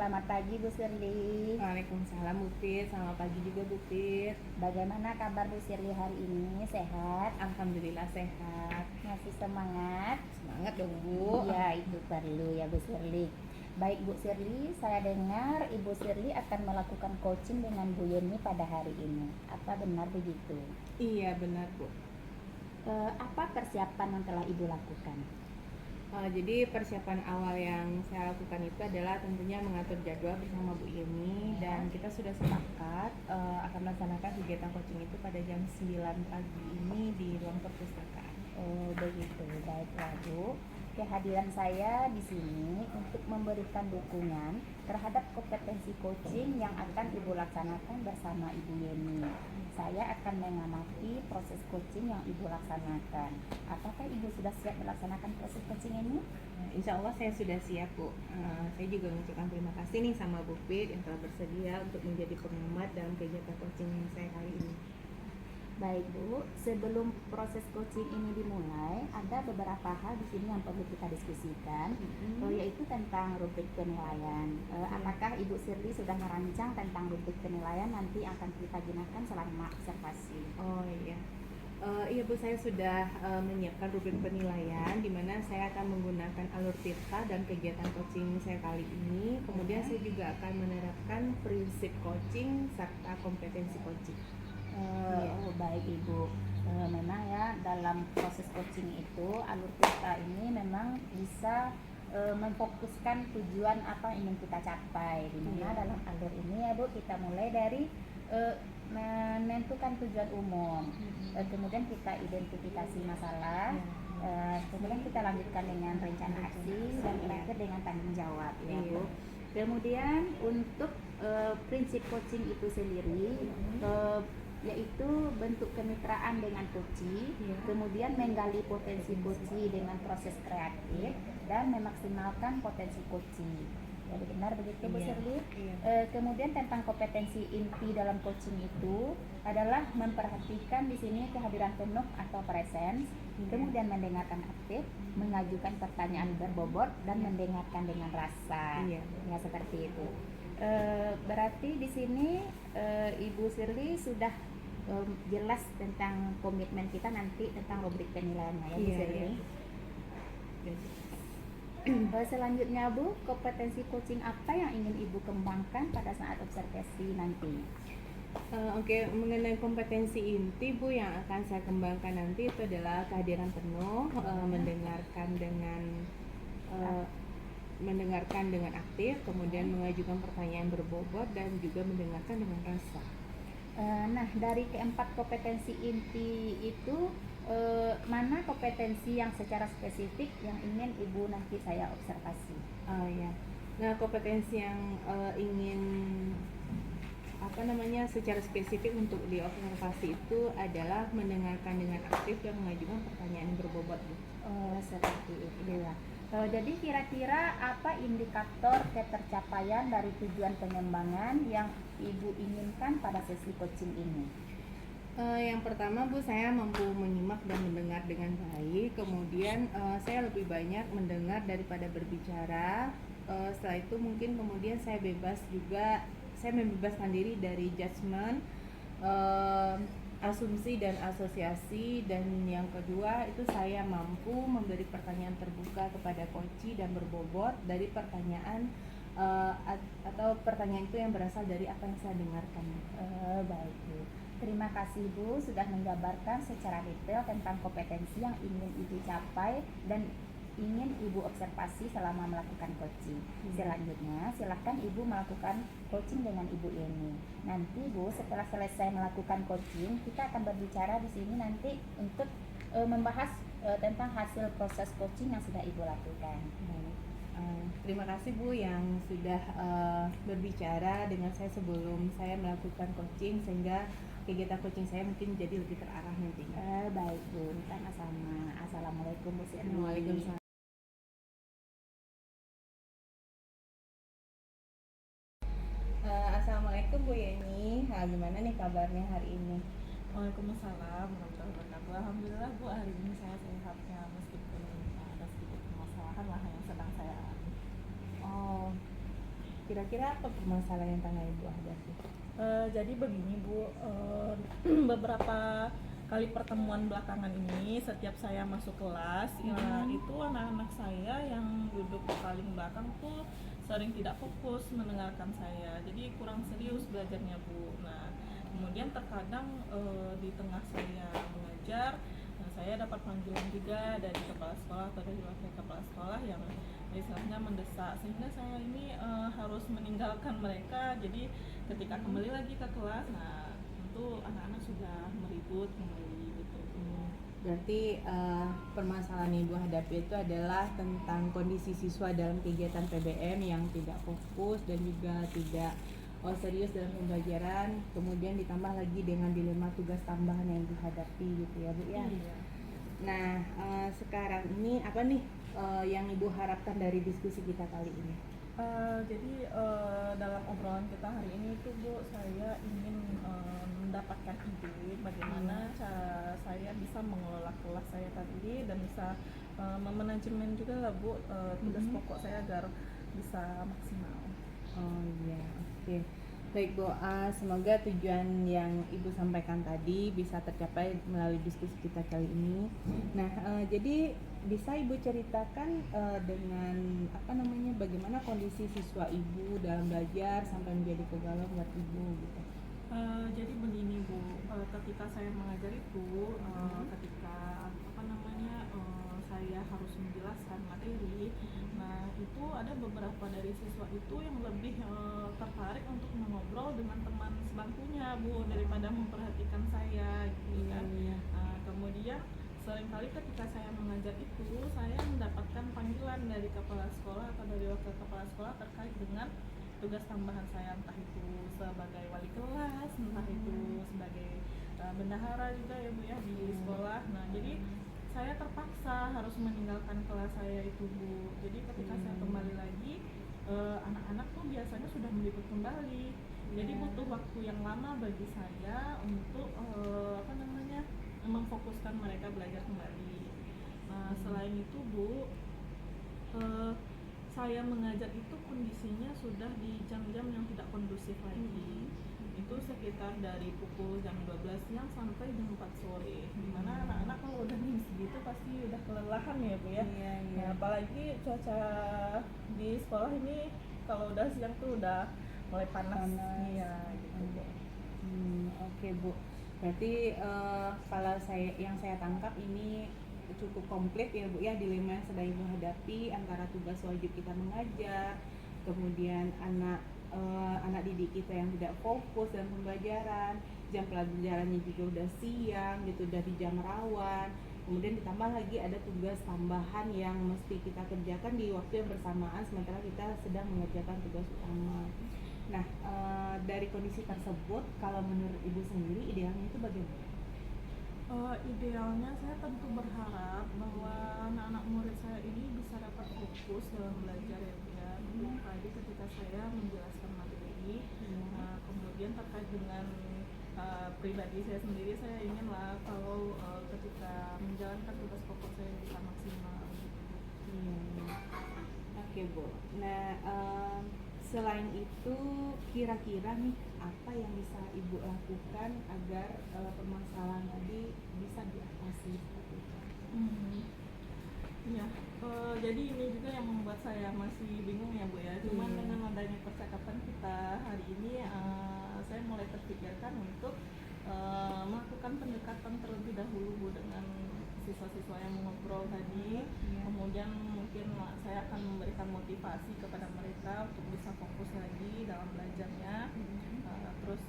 Selamat pagi Bu Sirli. Waalaikumsalam Bu Fir, selamat pagi juga Bu Fir. Bagaimana kabar Bu Sirli hari ini? Sehat? Alhamdulillah sehat. Masih semangat? Semangat dong Bu. Iya, itu perlu ya Bu Sirli. Baik Bu Sirli, saya dengar Ibu Sirli akan melakukan coaching dengan Bu Yeni pada hari ini. Apa benar begitu? Iya benar Bu. Apa persiapan yang telah Ibu lakukan? Jadi persiapan awal yang saya lakukan itu adalah tentunya mengatur jadwal bersama Bu Yeni, dan kita sudah sepakat akan melaksanakan kegiatan coaching itu pada jam 9 pagi ini di ruang perpustakaan. Oh begitu, baiklah Bu. Kehadiran saya di sini untuk memberikan dukungan terhadap kompetensi coaching yang akan Ibu laksanakan bersama Ibu Yeni. Saya akan mengamati proses coaching yang Ibu laksanakan. Apakah Ibu sudah siap melaksanakan proses coaching ini? Insya Allah saya sudah siap Bu. Saya juga mengucapkan terima kasih nih sama Bu Fir yang telah bersedia untuk menjadi pengamat dalam kegiatan coaching saya kali ini. Baik Bu, sebelum proses coaching ini dimulai, ada beberapa hal di sini yang perlu kita diskusikan, yaitu tentang rubrik penilaian. Apakah Ibu Sirli sudah merancang tentang rubrik penilaian nanti akan kita gunakan selama observasi? Oh iya. Iya Bu, saya sudah menyiapkan rubrik penilaian di mana saya akan menggunakan alur tirta dan kegiatan coaching saya kali ini. Kemudian saya juga akan menerapkan prinsip coaching serta kompetensi coaching. Oh baik Ibu, memang ya dalam proses coaching itu alur kita ini memang bisa memfokuskan tujuan apa yang ingin kita capai. Dimana dalam alur ini ya Bu, kita mulai dari menentukan tujuan umum, kemudian kita identifikasi masalah, kemudian kita lanjutkan dengan rencana aksi, dan terakhir dengan tanggung jawab ya Bu. Kemudian untuk prinsip coaching itu sendiri yaitu bentuk kemitraan dengan coachee, kemudian menggali potensi coachee dengan proses kreatif dan memaksimalkan potensi coachee. Jadi benar begitu Bu Sirli? Kemudian tentang kompetensi inti dalam coaching itu adalah memperhatikan di sini kehadiran penuh atau presence, kemudian mendengarkan aktif, mengajukan pertanyaan berbobot dan mendengarkan dengan rasa. Ya seperti itu. Berarti di sini Ibu Sirli sudah jelas tentang komitmen kita nanti tentang rubrik penilaiannya ya Bu Sirli. Selanjutnya Bu, kompetensi coaching apa yang ingin Ibu kembangkan pada saat observasi nanti? Oke, mengenai kompetensi inti Bu yang akan saya kembangkan nanti itu adalah kehadiran penuh, mendengarkan dengan aktif, kemudian mengajukan pertanyaan berbobot dan juga mendengarkan dengan rasa. Nah, dari keempat kompetensi inti itu mana kompetensi yang secara spesifik yang ingin Ibu nanti saya observasi? Ya. Nah, kompetensi yang ingin secara spesifik untuk diobservasi itu adalah mendengarkan dengan aktif dan mengajukan pertanyaan yang berbobot. Seperti itu ya. Jadi kira-kira apa indikator ketercapaian dari tujuan pengembangan yang Ibu inginkan pada sesi coaching ini? Yang pertama Bu, saya mampu menyimak dan mendengar dengan baik. Kemudian saya lebih banyak mendengar daripada berbicara. Setelah itu mungkin kemudian saya membebaskan diri dari judgement, asumsi dan asosiasi. Dan yang kedua itu saya mampu memberi pertanyaan terbuka kepada coachee dan berbobot dari pertanyaan atau pertanyaan itu yang berasal dari apa yang saya dengarkan. Baik Bu, terima kasih Bu sudah menggambarkan secara detail tentang kompetensi yang ingin Ibu capai dan ingin Ibu observasi selama melakukan coaching. Selanjutnya silahkan Ibu melakukan coaching dengan Ibu Yeni. Nanti Bu, setelah selesai melakukan coaching, kita akan berbicara di sini nanti untuk membahas tentang hasil proses coaching yang sudah Ibu lakukan. Terima kasih Bu yang sudah berbicara dengan saya sebelum saya melakukan coaching, sehingga kegiatan coaching saya mungkin jadi lebih terarah nantinya. Baik Bu, sama-sama. Assalamualaikum Bu Sirli. Waalaikumsalam. Assalamualaikum Bu Yeni. Gimana nih kabarnya hari ini? Waalaikumsalam warahmatullahi wabarakatuh. Alhamdulillah Bu, hari ini saya sehatnya meskipun ada sedikit permasalahan lah yang sedang saya alami. Oh, kira-kira apa permasalahan yang tengah Ibu hadapi? Jadi begini Bu, beberapa kali pertemuan belakangan ini setiap saya masuk kelas itu anak-anak saya yang duduk paling belakang tuh sering tidak fokus mendengarkan saya, jadi kurang serius belajarnya Bu. Nah kemudian terkadang di tengah saya mengajar, nah, saya dapat panggilan juga dari kepala sekolah atau dari wakil kepala sekolah yang istilahnya mendesak, sehingga saya ini harus meninggalkan mereka. Jadi ketika kembali lagi ke kelas, nah tentu anak-anak sudah meribut kembali gitu. Berarti permasalahan yang Ibu hadapi itu adalah tentang kondisi siswa dalam kegiatan PBM yang tidak fokus dan juga tidak serius dalam pembelajaran, kemudian ditambah lagi dengan dilema tugas tambahan yang dihadapi gitu ya Bu ya. Iya. Nah sekarang ini apa nih yang Ibu harapkan dari diskusi kita kali ini? Jadi dalam obrolan kita hari ini tuh Bu, saya ingin mendapatkan ide bagaimana cara saya bisa mengelola kelas saya tadi dan bisa memanajemen juga lah Bu tugas pokok saya agar bisa maksimal. Oh iya, oke. Baik Bu, semoga tujuan yang Ibu sampaikan tadi bisa tercapai melalui diskusi kita kali ini. Nah, jadi bisa Ibu ceritakan dengan bagaimana kondisi siswa Ibu dalam belajar sampai menjadi kegalauan buat Ibu gitu. Jadi begini Bu, ketika saya mengajar itu, ketika saya harus menjelaskan materi, nah itu ada beberapa dari siswa itu yang lebih tertarik untuk mengobrol dengan teman sebangkunya Bu daripada memperhatikan saya gitu kan. Kemudian seringkali ketika saya mengajar itu, saya mendapatkan panggilan dari kepala sekolah atau dari wakil kepala sekolah terkait dengan tugas tambahan saya, entah itu sebagai wali kelas, entah itu sebagai bendahara juga ya Bu ya di sekolah. Nah jadi saya terpaksa harus meninggalkan kelas saya itu Bu. Jadi ketika saya kembali lagi, anak-anak tuh biasanya sudah meliput kembali. Jadi butuh waktu yang lama bagi saya untuk memfokuskan mereka belajar kembali. Nah selain itu Bu, saya mengajar itu kondisinya sudah di jam-jam yang tidak kondusif lagi. Itu sekitar dari pukul jam 12 siang sampai jam 4 sore. Dimana anak-anak kalau udah jam segitu pasti udah kelelahan ya Bu ya. Nah, apalagi cuaca di sekolah ini kalau udah siang tuh udah mulai panas. Iya gitu Bu. Oke Bu, berarti kalau yang saya tangkap ini cukup komplit ya Bu ya, dilema yang sedang Ibu hadapi antara tugas wajib kita mengajar, kemudian anak didik kita yang tidak fokus dalam pembelajaran, jam pelajarannya juga udah siang gitu, udah di jam rawan, kemudian ditambah lagi ada tugas tambahan yang mesti kita kerjakan di waktu yang bersamaan sementara kita sedang mengerjakan tugas utama. Nah, dari kondisi tersebut, kalau menurut Ibu sendiri idealnya itu bagaimana? Idealnya saya tentu berharap bahwa anak-anak murid saya ini bisa dapat fokus dalam belajar ya Bu ya. Tadi ketika saya menjelaskan materi, kemudian terkait dengan pribadi saya sendiri, saya inginlah kalau ketika menjalankan tugas pokok saya bisa maksimal gitu. Oke Bu. Nah, selain itu kira-kira nih apa yang bisa Ibu lakukan agar permasalahan tadi bisa diatasi seperti itu? Iya, jadi ini juga yang membuat saya masih bingung ya Bu ya. Cuman dengan adanya percakapan kita hari ini, saya mulai terpikirkan untuk melakukan pendekatan terlebih dahulu Bu dengan siswa-siswa yang mengobrol tadi. Kemudian mungkin saya akan memberikan motivasi kepada mereka untuk bisa fokus lagi dalam belajarnya. Terus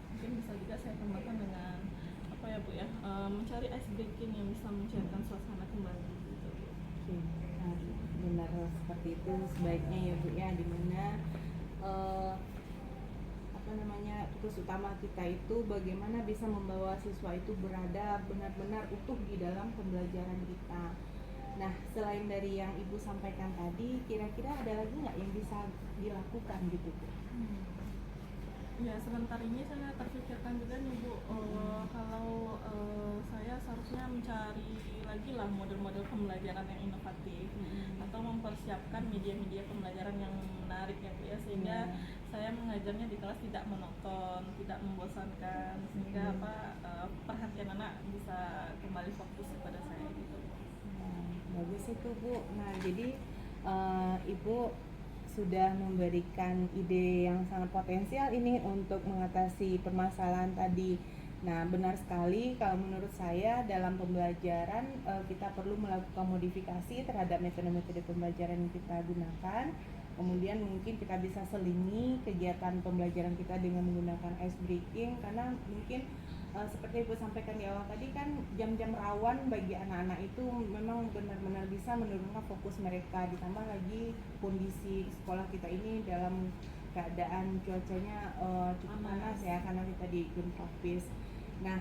mungkin bisa juga saya tambahkan dengan apa ya Bu ya, mencari ice breaking yang bisa mencairkan suasana kembali gitu. Nah, benar seperti itu sebaiknya ya Bu ya, dimana tugas utama kita itu bagaimana bisa membawa siswa itu berada benar-benar utuh di dalam pembelajaran kita. Nah, selain dari yang Ibu sampaikan tadi, kira-kira ada lagi nggak yang bisa dilakukan gitu Bu? Ya, sebentar ini saya terpikirkan juga nih Bu, kalau saya seharusnya mencari lagi lah model-model pembelajaran yang inovatif atau mempersiapkan media-media pembelajaran yang menarik ya Bu ya, sehingga saya mengajarnya di kelas tidak monoton, tidak membosankan, sehingga perhatian anak bisa kembali fokus kepada saya gitu. Bagus itu Bu. Nah jadi Ibu sudah memberikan ide yang sangat potensial ini untuk mengatasi permasalahan tadi. Nah benar sekali, kalau menurut saya dalam pembelajaran kita perlu melakukan modifikasi terhadap metode-metode pembelajaran yang kita gunakan. Kemudian mungkin kita bisa selingi kegiatan pembelajaran kita dengan menggunakan ice breaking, karena mungkin seperti Ibu sampaikan di awal tadi kan jam-jam rawan bagi anak-anak itu memang benar-benar bisa menurunkan fokus mereka, ditambah lagi kondisi sekolah kita ini dalam keadaan cuacanya cukup panas ya, karena kita di gedung tropis. Nah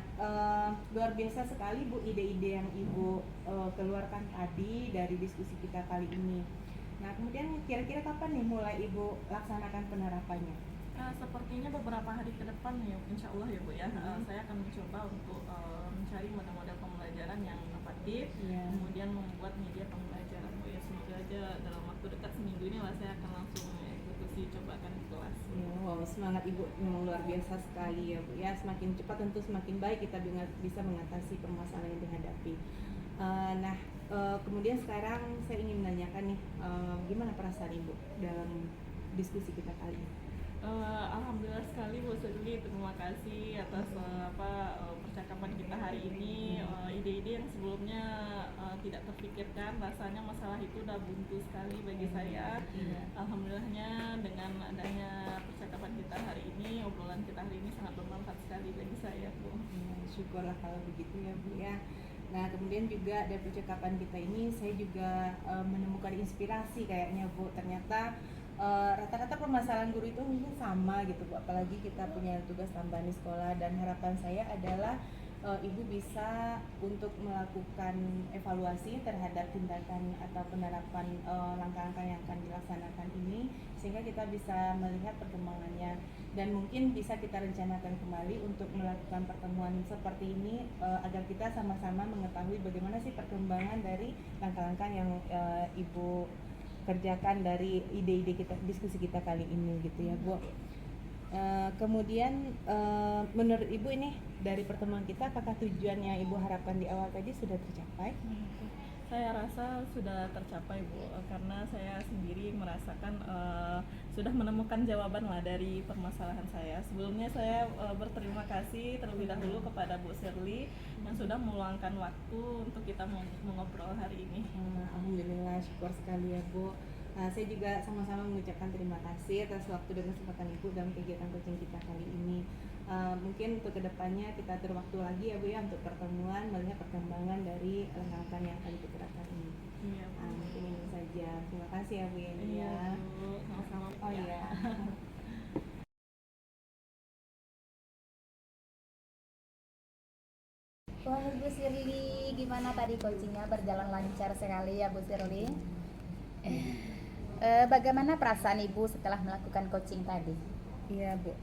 luar biasa sekali Bu ide-ide yang Ibu keluarkan tadi dari diskusi kita kali ini. Nah kemudian kira-kira kapan nih mulai Ibu laksanakan penerapannya? Sepertinya beberapa hari ke depan ya, insya Allah ya Bu ya, saya akan mencoba untuk mencari model-model pembelajaran yang inovatif, kemudian membuat media pembelajaran Bu ya, semoga aja dalam waktu dekat seminggu ini lah saya akan langsung eksekusi cobakan di kelas. Wow, semangat Ibu memang luar biasa sekali ya Bu ya, semakin cepat tentu semakin baik kita bisa mengatasi permasalahan yang dihadapi. Kemudian sekarang saya ingin menanyakan nih, gimana perasaan Ibu dalam diskusi kita kali ini? Alhamdulillah sekali Bu Sirli, terima kasih atas percakapan kita hari ini. Ide-ide yang sebelumnya tidak terpikirkan, rasanya masalah itu udah buntu sekali bagi saya. Alhamdulillahnya dengan adanya percakapan kita hari ini, obrolan kita hari ini sangat bermanfaat sekali bagi saya Bu. Syukurlah kalau begitu ya Bu ya. Nah kemudian juga dari percakapan kita ini saya juga menemukan inspirasi kayaknya Bu, ternyata rata-rata permasalahan guru itu mungkin sama gitu Bu, apalagi kita punya tugas tambahan di sekolah, dan harapan saya adalah Ibu bisa untuk melakukan evaluasi terhadap tindakan atau penerapan langkah-langkah yang akan dilaksanakan ini, sehingga kita bisa melihat perkembangannya, dan mungkin bisa kita rencanakan kembali untuk melakukan pertemuan seperti ini agar kita sama-sama mengetahui bagaimana sih perkembangan dari langkah-langkah yang Ibu kerjakan dari ide-ide kita, diskusi kita kali ini gitu ya Bu. Kemudian menurut Ibu ini dari pertemuan kita, apakah tujuan yang Ibu harapkan di awal tadi sudah tercapai? Saya rasa sudah tercapai Bu, karena saya sendiri merasakan sudah menemukan jawaban lah dari permasalahan saya. Sebelumnya saya berterima kasih terlebih dahulu kepada Bu Sirli yang sudah meluangkan waktu untuk kita mengobrol hari ini. Alhamdulillah, syukur sekali ya Bu. Saya juga sama-sama mengucapkan terima kasih atas waktu dan kesempatan Ibu dalam kegiatan coaching kita kali ini. Mungkin untuk kedepannya kita atur waktu lagi ya Bu ya untuk pertemuan, melihat perkembangan dari langkah-langkah yang akan diterapkan ini. Iya, Mungkin ini saja. Terima kasih ya Bu ya. Iya Bu, sama-sama. Oh iya. Wah Bu Sirli, gimana tadi coachingnya, berjalan lancar sekali ya Bu Sirli? Bagaimana perasaan Ibu setelah melakukan coaching tadi? Iya Bu,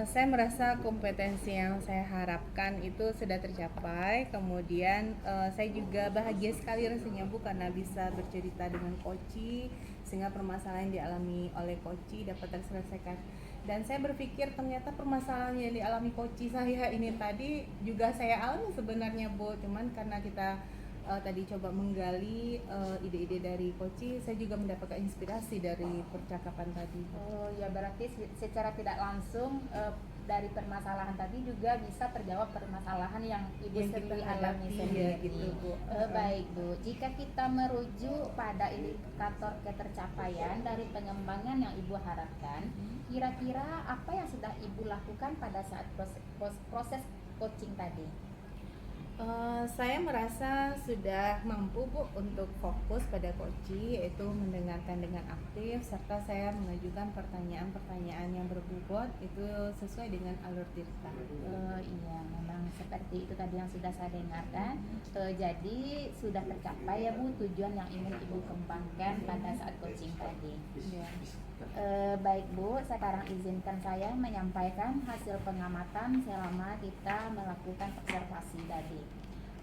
saya merasa kompetensi yang saya harapkan itu sudah tercapai. Kemudian saya juga bahagia sekali rasanya Bu, karena bisa bercerita dengan Koci, sehingga permasalahan yang dialami oleh Koci dapat terselesaikan. Dan saya berpikir ternyata permasalahan yang dialami Koci saya ini tadi juga saya alami sebenarnya Bu, cuman karena kita tadi coba menggali ide-ide dari Koci, saya juga mendapatkan inspirasi dari percakapan tadi. Oh ya, berarti secara tidak langsung dari permasalahan tadi juga bisa terjawab permasalahan yang Ibu sendiri alami sendiri. Ya, gitu, Bu. Baik Bu, jika kita merujuk pada indikator ketercapaian dari pengembangan yang Ibu harapkan, kira-kira apa yang sudah Ibu lakukan pada saat proses coaching tadi? Saya merasa sudah mampu Bu untuk fokus pada Koci, yaitu mendengarkan dengan aktif, serta saya mengajukan pertanyaan-pertanyaan yang berbobot itu sesuai dengan alur Tirta. Iya, memang seperti itu tadi yang sudah saya dengarkan. Jadi sudah tercapai ya Bu tujuan yang ingin Ibu kembangkan pada saat coaching tadi. Ya. Baik Bu, sekarang izinkan saya menyampaikan hasil pengamatan selama kita melakukan observasi tadi.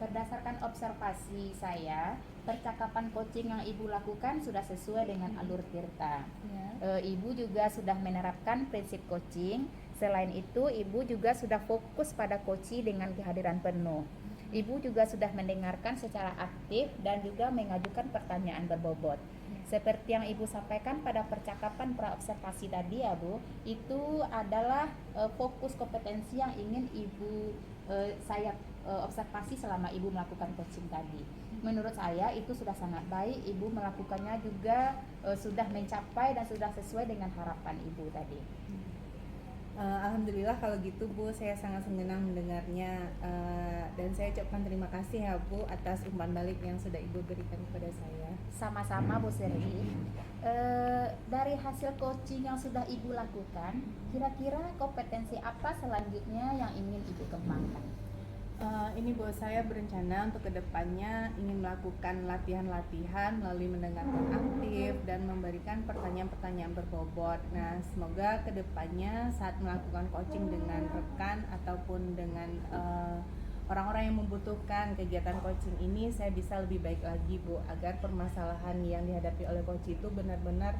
Berdasarkan observasi saya, percakapan coaching yang Ibu lakukan sudah sesuai dengan alur Tirta. Ya. Ibu juga sudah menerapkan prinsip coaching. Selain itu, Ibu juga sudah fokus pada coaching dengan kehadiran penuh. Ibu juga sudah mendengarkan secara aktif dan juga mengajukan pertanyaan berbobot. Seperti yang Ibu sampaikan pada percakapan praobservasi tadi ya Bu, itu adalah fokus kompetensi yang ingin Ibu saya observasi selama Ibu melakukan coaching tadi. Menurut saya itu sudah sangat baik, Ibu melakukannya juga sudah mencapai dan sudah sesuai dengan harapan Ibu tadi. Alhamdulillah kalau gitu Bu, saya sangat senang mendengarnya, dan saya ucapkan terima kasih ya Bu atas umpan balik yang sudah Ibu berikan kepada saya. Sama-sama Bu Sri. Dari hasil coaching yang sudah Ibu lakukan, kira-kira kompetensi apa selanjutnya yang ingin Ibu kembangkan? Ini Bu, saya berencana untuk kedepannya ingin melakukan latihan-latihan melalui mendengarkan aktif dan memberikan pertanyaan-pertanyaan berbobot. Nah, semoga kedepannya saat melakukan coaching dengan rekan ataupun dengan orang-orang yang membutuhkan kegiatan coaching ini, saya bisa lebih baik lagi Bu, agar permasalahan yang dihadapi oleh coach itu benar-benar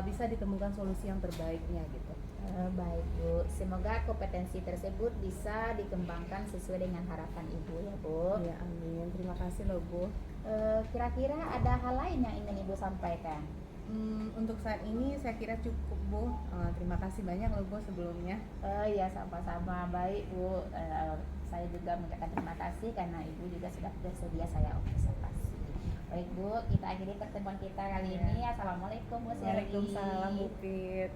bisa ditemukan solusi yang terbaiknya gitu. Baik Bu, semoga kompetensi tersebut bisa dikembangkan sesuai dengan harapan Ibu ya Bu. Ya, amin. Terima kasih loh Bu. Kira-kira ada hal lain yang ingin Ibu sampaikan? Untuk saat ini saya kira cukup Bu. Terima kasih banyak loh Bu sebelumnya. Ya sama-sama, baik Bu. Saya juga mengucapkan terima kasih karena Ibu juga sudah bersedia saya observasi. Baik Bu, kita akhiri pertemuan kita kali ini. Assalamualaikum Bu Sri. Waalaikumsalam Bu Pit.